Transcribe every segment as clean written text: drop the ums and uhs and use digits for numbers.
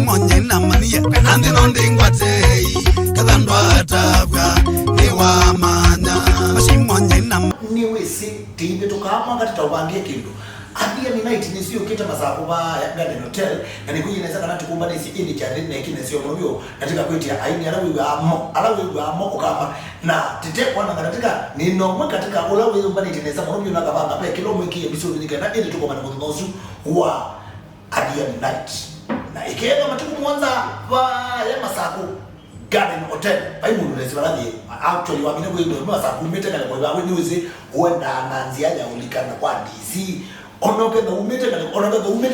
masimonye na mania kanandi nondingwatei kadhandwa tavya ni wa manya masimonye na ni wisi tibe tukama kati taubangie kindu adia ni night ni sio kita masaku ba ya Garden Hotel na ni kuyineza kana tukumba ni si ini cha ndine kine sio mobyo katika kwetia aini alawi amo ukama na tete kwana katika ni nomwe katika ulawi mbani tineza mobyo na kabanga pe kilo mwiki episode ni kana ili tukoma na mudhosu wa adia ni night na ikega matuku mwanza wa ya masaku Garden Hotel bai mundu lesi baladhi actually wamine kwa ndo masaku mete kana kwa bawe niweze uenda nanziaja ulikana kwa DC onoke the umete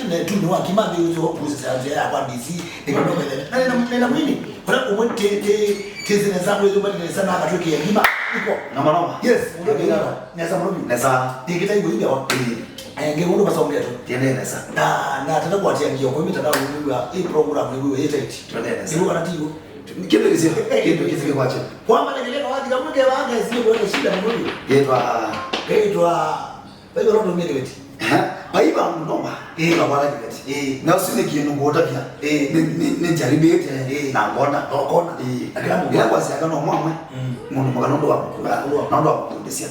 na tundu wa kimande uzo kuzisanze ya kwa DC nikonoke na mwini kwa umete tezene zangu hizo bali ni sana akatoke ya ngima iko na manoma yes ndio nesa mrobi nesa tikita hiyo hiyo wapi ngekundo basongea tu tiendele sasa na tata kwa tia ngio kwa mitandao hii program ni wewe yete tiendele sasa ndio anatibu kitu kizio kitu kwacha kwa maana ngeleka wapi kama mke wake sio kwa shida ni wewe yeitwa bayo rodo mimi baiba mnoma ngabara kibeti na usine kintu ngota pia ni jaribete na ngona okona akira mu kwa siaka no mwamwe mundu maganondo wa nondo wa kundisia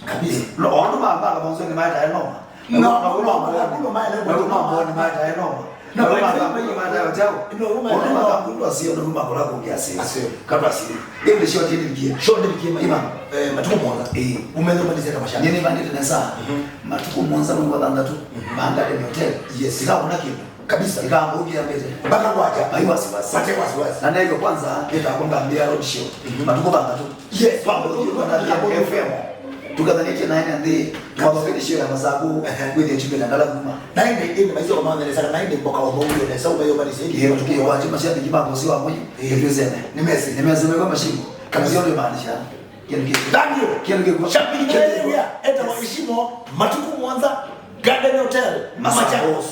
kabisa no ono baba kabonzo ni maita enoma no maita enoma no maita wajao ono baba kundu asio no makola ko kiasi kabla siri ile shoti ni maima matuko mwanza umeze maliza kama shamba nini bandite na saa matuko mwanza mungu atandatu Garden Hotel yes ikawa kuna kitu kabisa ikawa mbugia mbele mpaka kwacha aiwa wasiwasi pate wasiwasi na ndio kwanza nitakwambia mbia road show matuko bandatu yes pamoja na FM tukadhania na nani ndiye twabafiti show ya masabu with the chibela ndala kuma na ile maizo kama ndio sana na ile mboka wa bongo na sababu hiyo bali sisi hiyo tukio waje mashati kibango sio hapo hiyo nimesema kama shimo kama sio ndio maanisha Shabiki Eta Mwishimo Matuku Mwanza Garden Hotel Mama Chakos